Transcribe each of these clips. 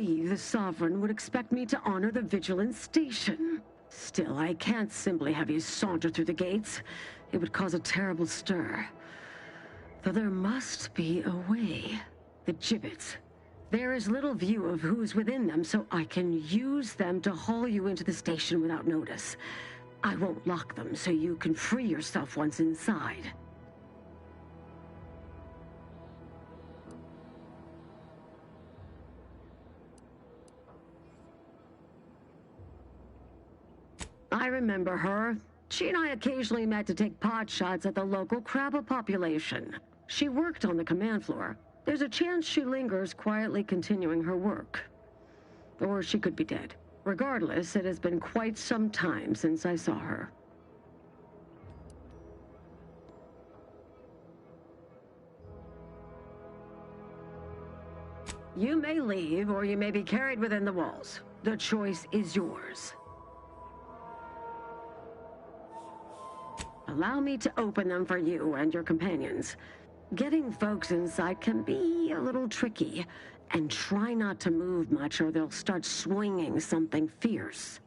The Sovereign would expect me to honor the Vigilance Station. Still, I can't simply have you saunter through the gates. It would cause a terrible stir. Though there must be a way. The gibbets. There is little view of who's within them, so I can use them to haul you into the station without notice. I won't lock them, so you can free yourself once inside. I remember her. She and I occasionally met to take pot shots at the local crabba population. She worked on the command floor. There's a chance she lingers, quietly continuing her work. Or she could be dead. Regardless, it has been quite some time since I saw her. You may leave, or you may be carried within the walls. The choice is yours. Allow me to open them for you and your companions. Getting folks inside can be a little tricky, and try not to move much or they'll start swinging something fierce.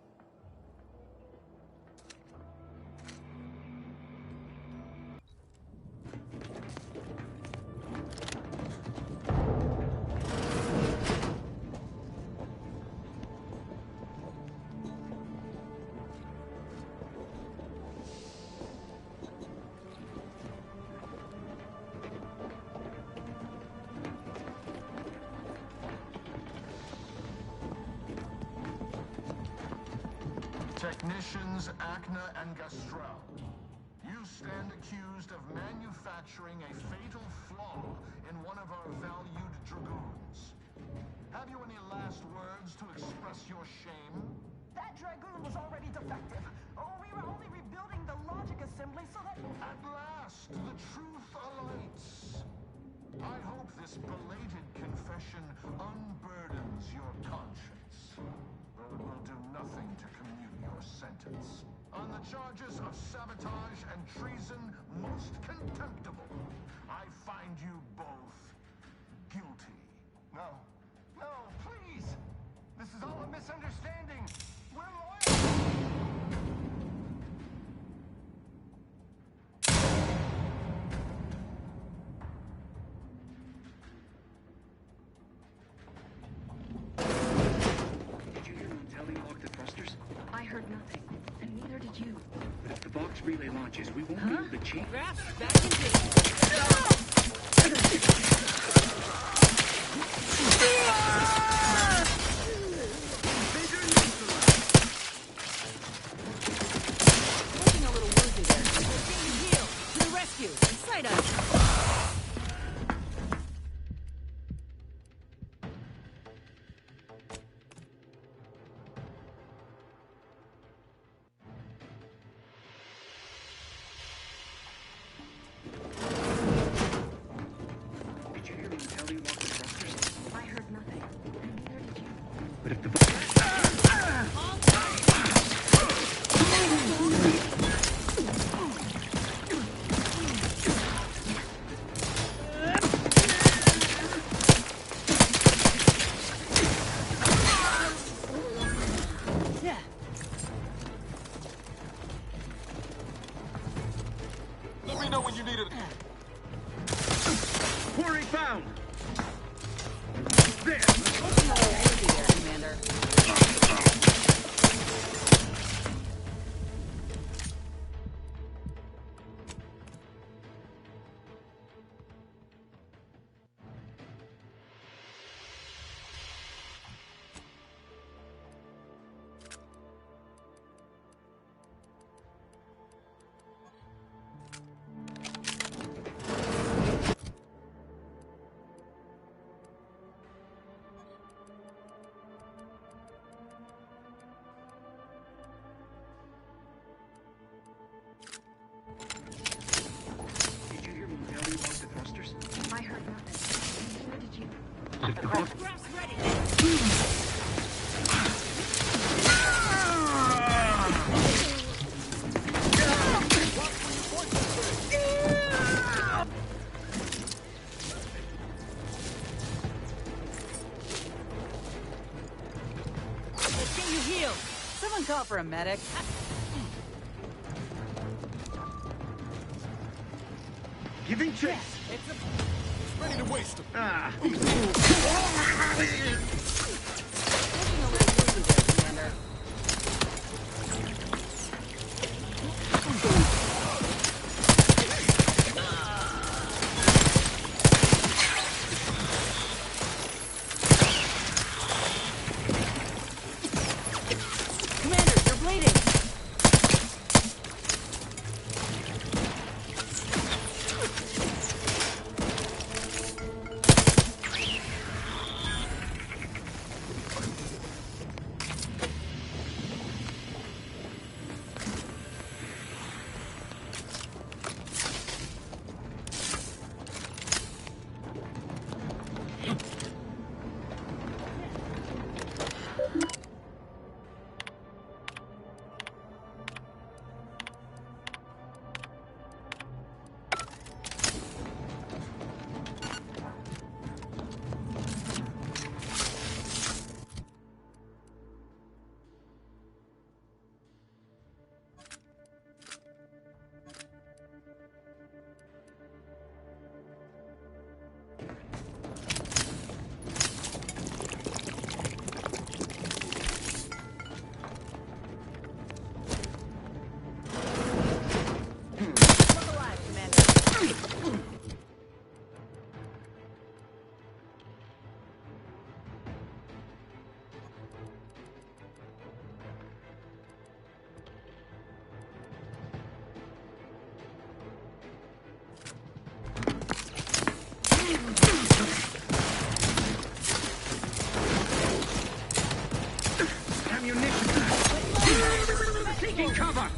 Technicians Acna and Gastrell, you stand accused of manufacturing a fatal flaw in one of our valued dragoons. Have you any last words to express your shame? That dragoon was already defective. Oh, we were only rebuilding the logic assembly so that... At last, the truth alights. I hope this belated confession unburdens your conscience, though it will do nothing to commute your sentence. On the charges of sabotage and treason most contemptible, I find you both guilty. No, please! This is all a misunderstanding. We're loyal! Did you hear Montelli lock the thrusters? I heard nothing, and neither did you. But if the box relay launches, we won't be able to change. Grasp back Looking a little woozy there. Heal. To the rescue. Inside us. Did you hear Montelli lock the thrusters? I heard nothing, and neither did you. But if the Yeah. Let me know when you need it. quarry found! There! Looking a little woozy there, Commander. You healed. Someone call for a medic. Giving chase. It's Ready to waste them. Ah. taking a little easy there, Commander. Commander, you're bleeding. Look alive, Commander. Ammunition. Taking cover.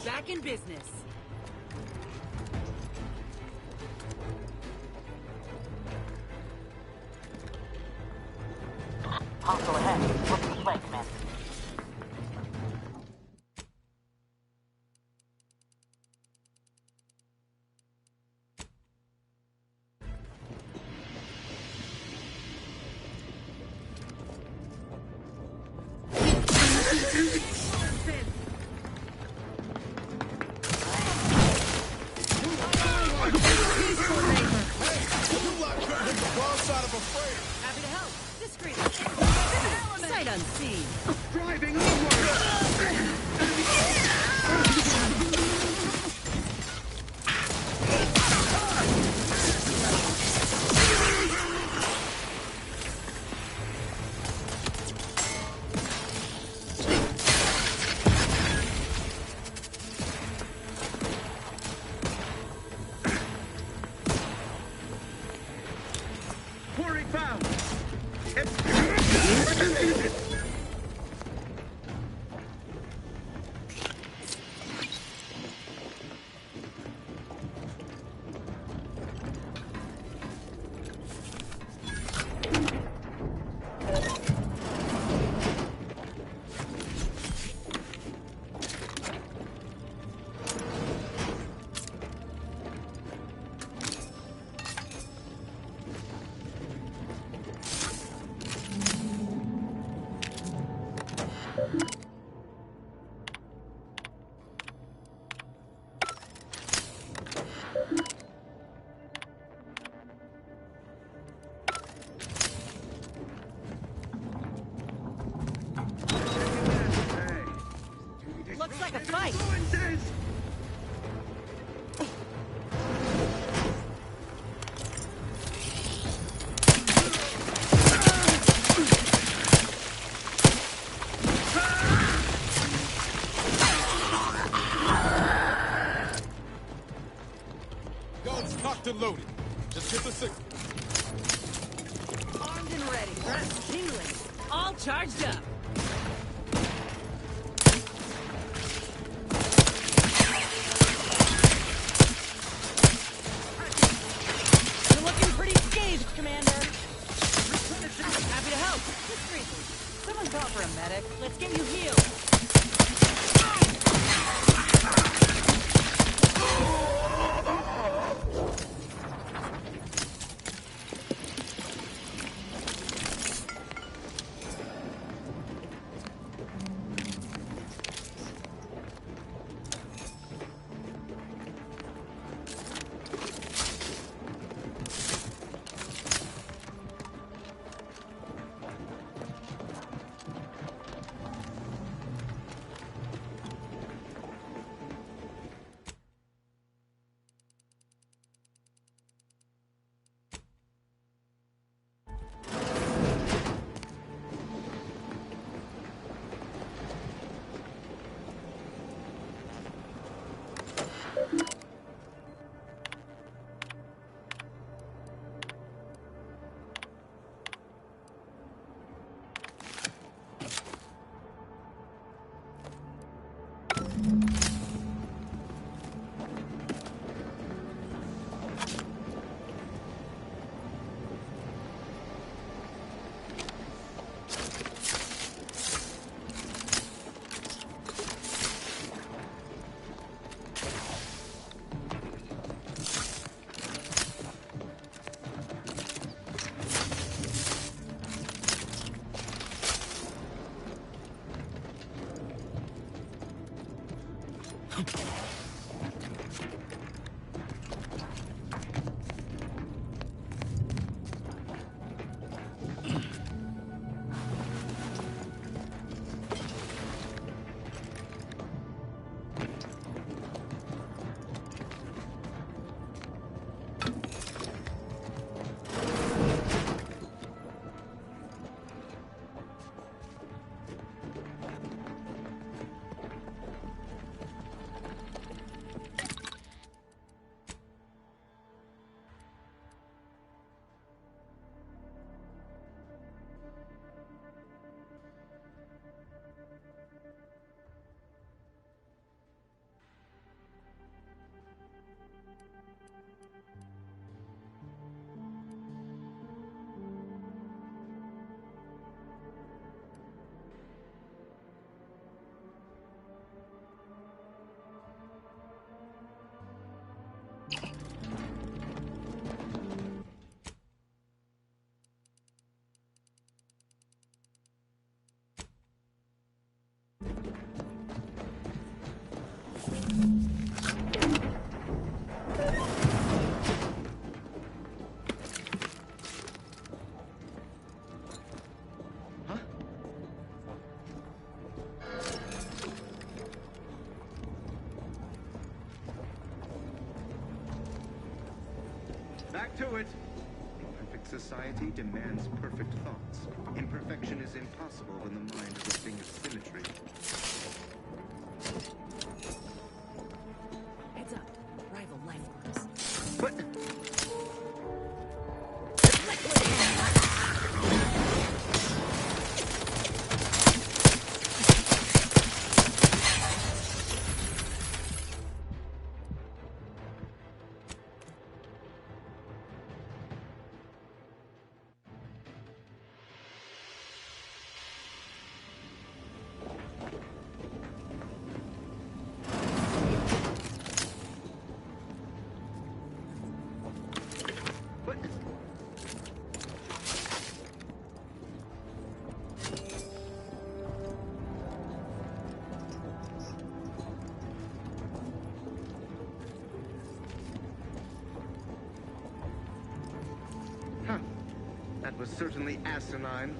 Back in business. Hostile ahead. What's the play, Commander? Happy to help. Discreetly. Sight unseen. Driving onward! Quarry found! Looks like a fight. Guns cocked and loaded. Just get the signal. Armed and ready. Breath tingling. All charged up. You're looking pretty scathed, Commander. Happy to help. Discreetly. Someone call for a medic. Let's get you healed. Back to it. A perfect society demands perfect thoughts. Imperfection is impossible when the mind is a thing of symmetry. Heads up. Rival life forms. What? Huh. That was certainly asinine.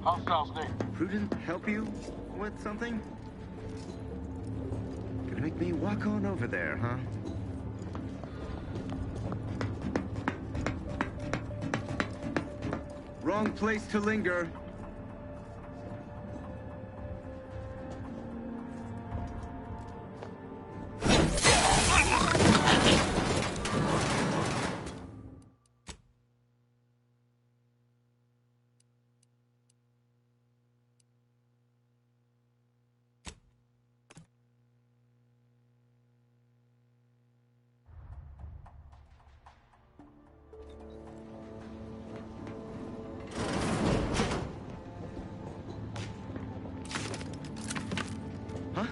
Hostiles near. Prudent help you with something? Gonna make me walk on over there, huh? Wrong place to linger. Huh?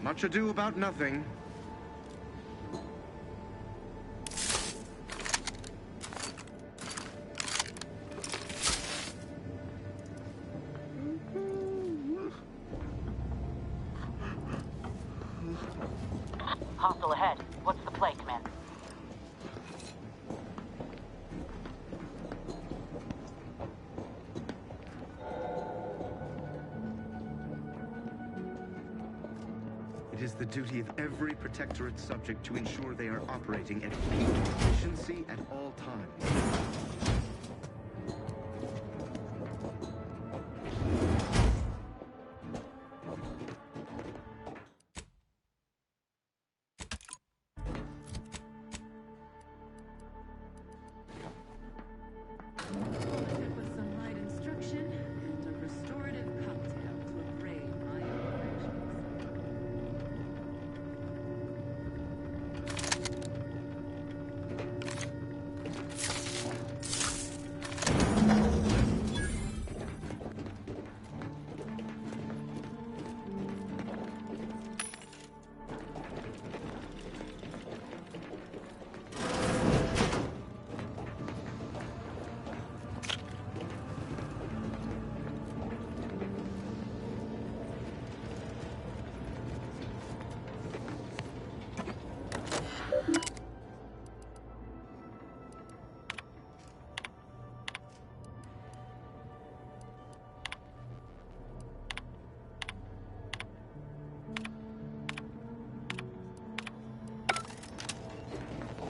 Much ado about nothing. Hostile ahead. What's the play, Commander? It is the duty of every Protectorate subject to ensure they are operating at peak efficiency at all times. With some light instruction and a restorative cocktail to abrade my imperfections.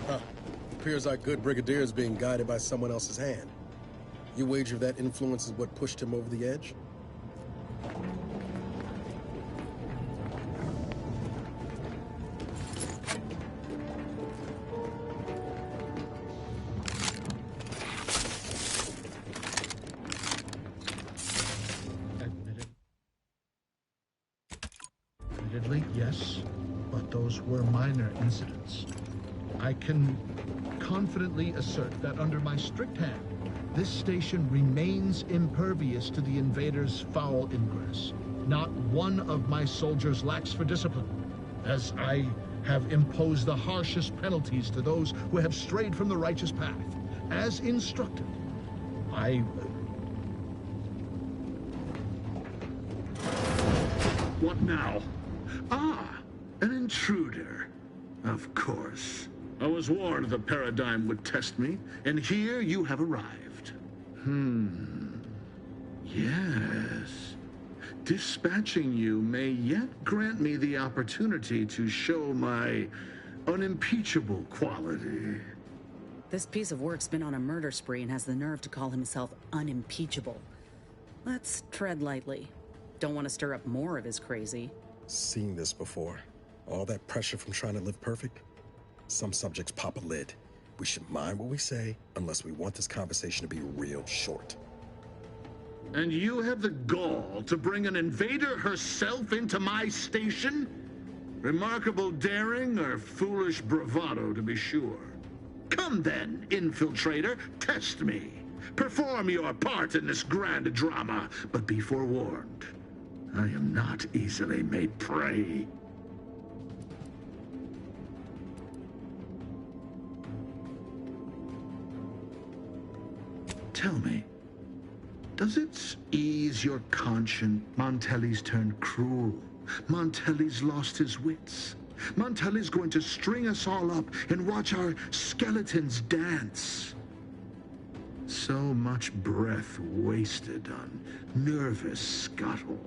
Huh. Appears our good brigadier is being guided by someone else's hand. You wager that influence is what pushed him over the edge? Admittedly, yes, but those were minor incidents. I can confidently assert that under my strict hand, this station remains impervious to the invaders' foul ingress. Not one of my soldiers lacks for discipline, as I have imposed the harshest penalties to those who have strayed from the righteous path. As instructed, What now? Ah, an intruder. Of course. I was warned the paradigm would test me, and here you have arrived. Yes. Dispatching you may yet grant me the opportunity to show my unimpeachable quality. This piece of work's been on a murder spree and has the nerve to call himself unimpeachable. Let's tread lightly. Don't want to stir up more of his crazy. Seen this before. All that pressure from trying to live perfect. Some subjects pop a lid. We should mind what we say unless we want this conversation to be real short. And you have the gall to bring an invader herself into my station? Remarkable daring or foolish bravado, to be sure. Come then, infiltrator, test me. Perform your part in this grand drama, but be forewarned. I am not easily made prey. Tell me, does it ease your conscience Montelli's turned cruel? Montelli's lost his wits. Montelli's going to string us all up and watch our skeletons dance. So much breath wasted on nervous scuttle.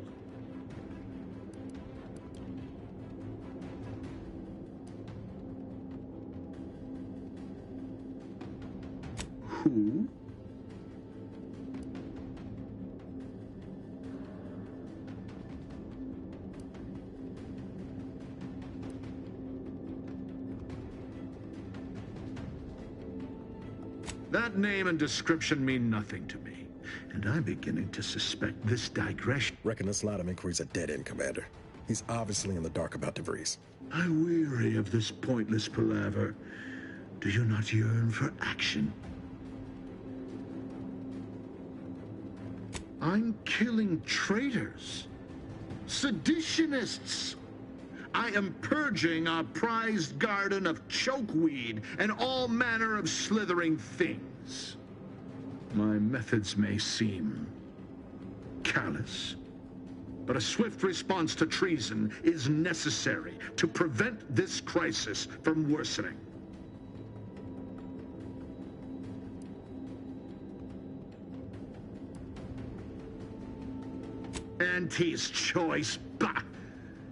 Who? That name and description mean nothing to me, and I'm beginning to suspect this digression. Reckon this line of inquiry's a dead end, Commander. He's obviously in the dark about DeVries. I weary of this pointless palaver. Do you not yearn for action? I'm killing traitors, seditionists. I am purging our prized garden of chokeweed and all manner of slithering things. My methods may seem callous, but a swift response to treason is necessary to prevent this crisis from worsening. Auntie's choice, bah!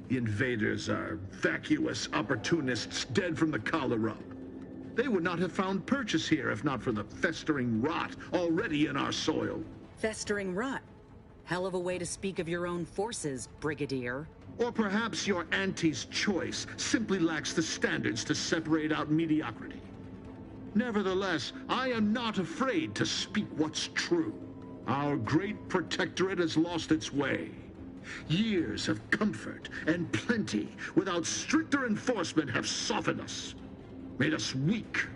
The invaders are vacuous opportunists dead from the collar up. They would not have found purchase here if not for the festering rot already in our soil. Festering rot? Hell of a way to speak of your own forces, Brigadier. Or perhaps your auntie's choice simply lacks the standards to separate out mediocrity. Nevertheless, I am not afraid to speak what's true. Our great protectorate has lost its way. Years of comfort and plenty without stricter enforcement have softened us, made us weak,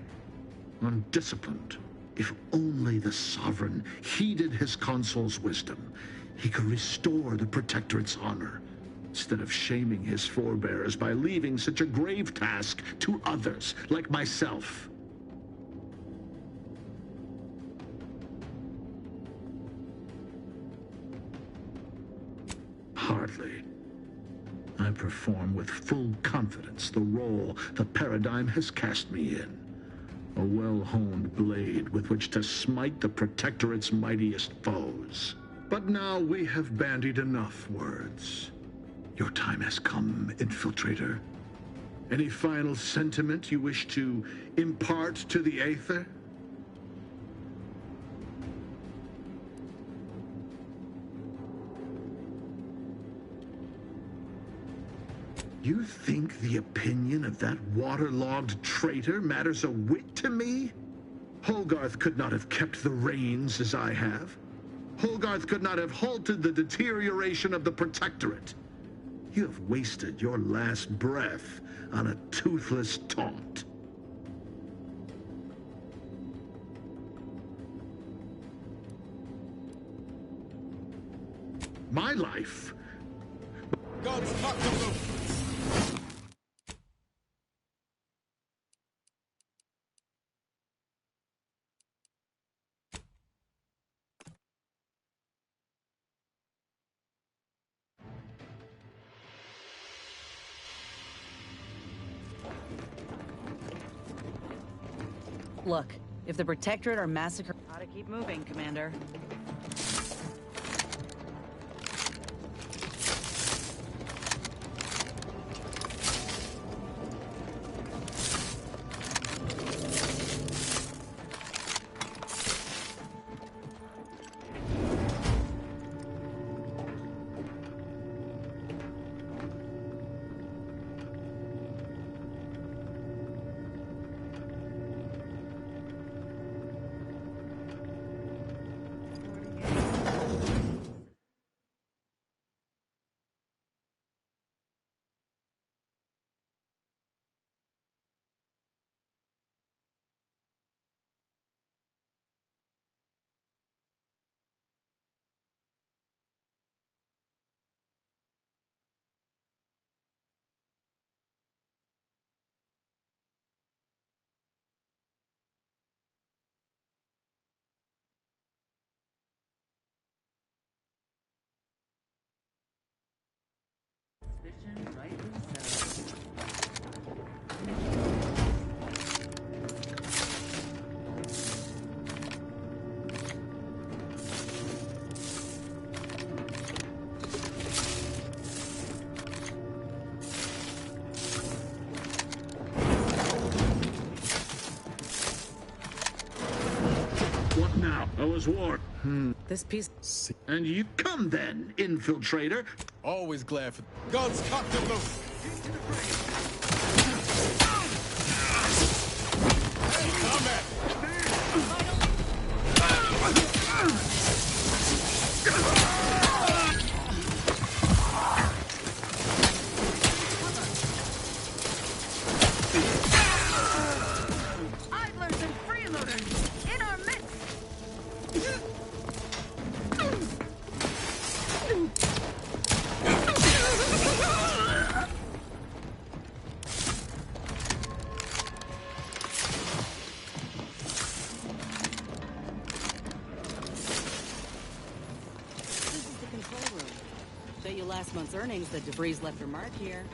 undisciplined. If only the Sovereign heeded his consul's wisdom, he could restore the Protectorate's honor, instead of shaming his forebears by leaving such a grave task to others like myself. Hardly. I perform with full confidence the role the paradigm has cast me in. A well-honed blade with which to smite the Protectorate's mightiest foes. But now we have bandied enough words. Your time has come, Infiltrator. Any final sentiment you wish to impart to the Aether? You think the opinion of that waterlogged traitor matters a whit to me? Hogarth could not have kept the reins as I have. Hogarth could not have halted the deterioration of the Protectorate. You have wasted your last breath on a toothless taunt. My life. Guns cocked and loaded. Look, if the Protectorate are massacred... Gotta keep moving, Commander. What now? I was warned. This piece... And you come then, infiltrator. Always glad for... Guns cocked and loaded. Come at Idlers and freeloaders in our midst! This is the control room. Bet you last month's earnings that debris left her mark here.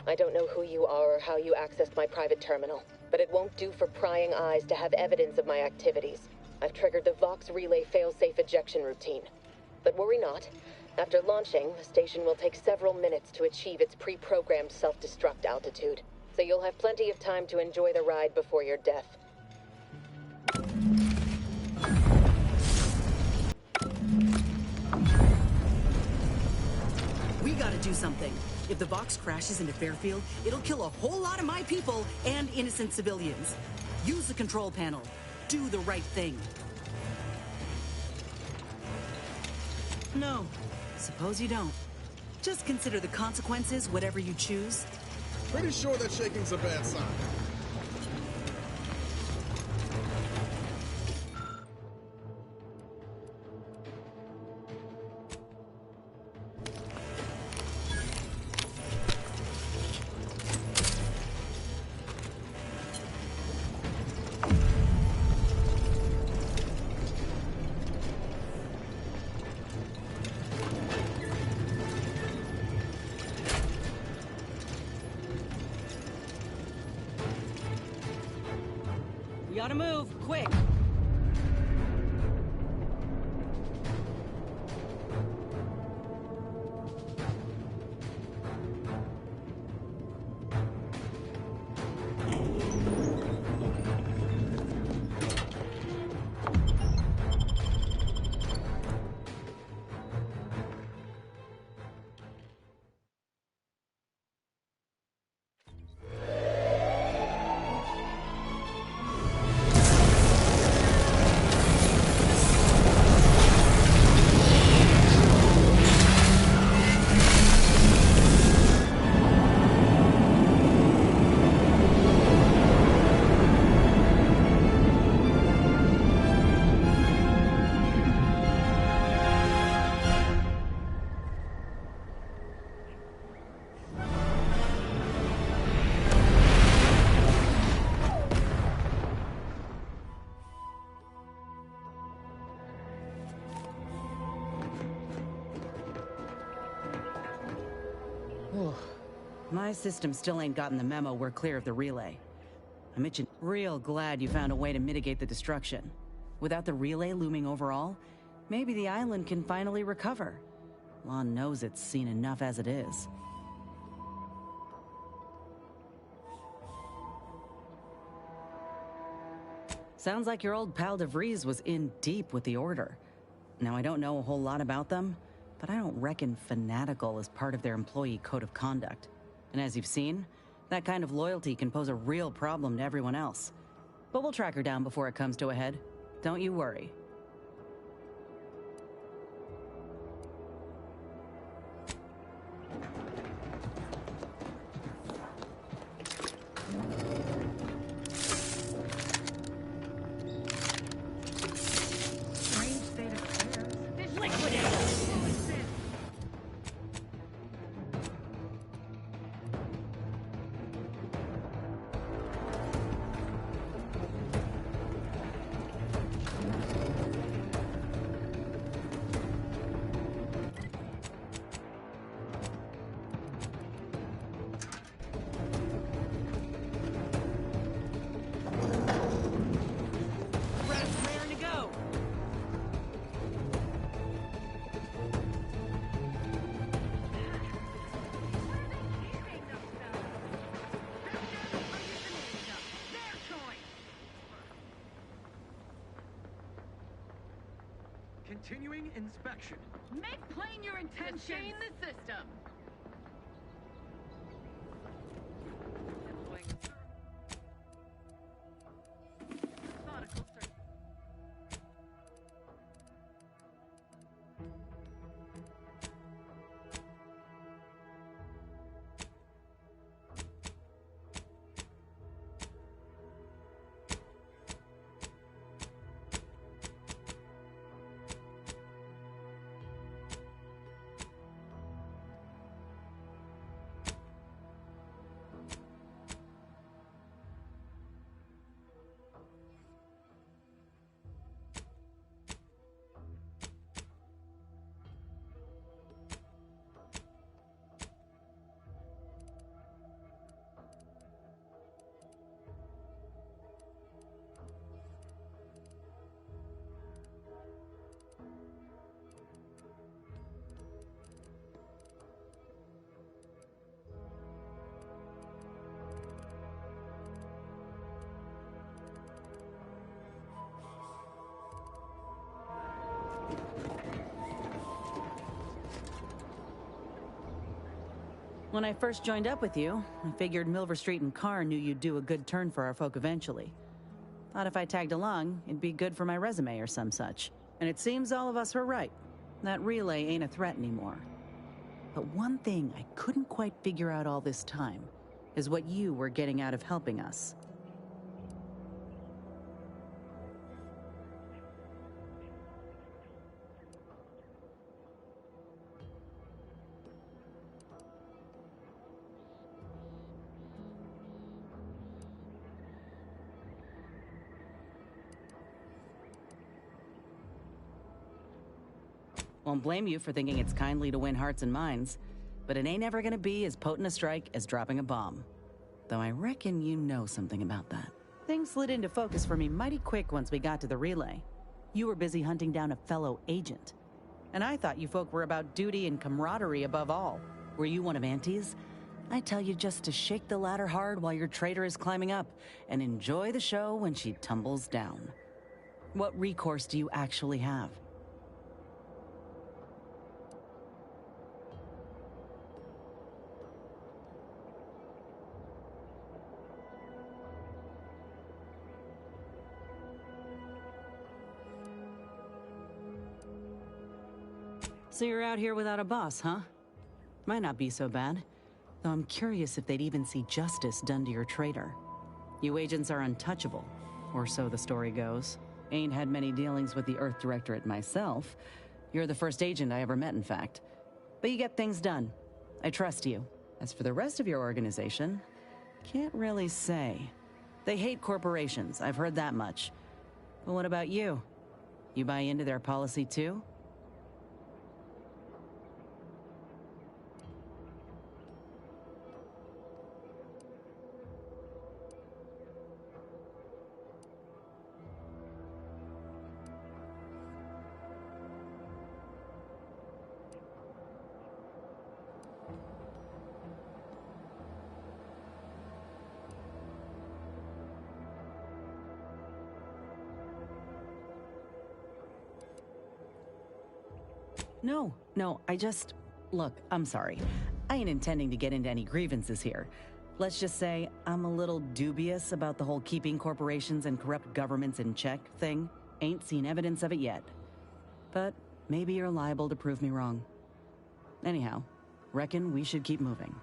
I don't know who you are or how you accessed my private terminal, but it won't do for prying eyes to have evidence of my activities. I've triggered the Vox Relay failsafe ejection routine. But worry not. After launching, the station will take several minutes to achieve its pre-programmed self-destruct altitude, so you'll have plenty of time to enjoy the ride before your death. We gotta do something. If the Vox crashes into Fairfield, it'll kill a whole lot of my people and innocent civilians. Use the control panel. Do the right thing. No, suppose you don't. Just consider the consequences, whatever you choose. Pretty sure that shaking's a bad sign. We gotta move, quick! My system still ain't gotten the memo we're clear of the relay. I'm real glad you found a way to mitigate the destruction. Without the relay looming over all, maybe the island can finally recover. Lon knows it's seen enough as it is. Sounds like your old pal DeVries was in deep with the Order. Now, I don't know a whole lot about them, but I don't reckon fanatical is part of their employee code of conduct. And as you've seen, that kind of loyalty can pose a real problem to everyone else. But we'll track her down before it comes to a head. Don't you worry. Continuing inspection. Make plain your intentions. Sustain the system. When I first joined up with you, I figured Milver Street and Carr knew you'd do a good turn for our folk eventually. Thought if I tagged along, it'd be good for my resume or some such. And it seems all of us were right. That relay ain't a threat anymore. But one thing I couldn't quite figure out all this time is what you were getting out of helping us. Won't blame you for thinking it's kindly to win hearts and minds, but it ain't ever gonna be as potent a strike as dropping a bomb. Though I reckon you know something about that. Things slid into focus for me mighty quick once we got to the relay. You were busy hunting down a fellow agent. And I thought you folk were about duty and camaraderie above all. Were you one of Auntie's? I tell you just to shake the ladder hard while your traitor is climbing up, and enjoy the show when she tumbles down. What recourse do you actually have? So you're out here without a boss, huh? Might not be so bad. Though I'm curious if they'd even see justice done to your traitor. You agents are untouchable, or so the story goes. Ain't had many dealings with the Earth Directorate myself. You're the first agent I ever met, in fact. But you get things done. I trust you. As for the rest of your organization, can't really say. They hate corporations, I've heard that much. But what about you? You buy into their policy too? No, I just... Look, I'm sorry. I ain't intending to get into any grievances here. Let's just say I'm a little dubious about the whole keeping corporations and corrupt governments in check thing. Ain't seen evidence of it yet. But maybe you're liable to prove me wrong. Anyhow, reckon we should keep moving.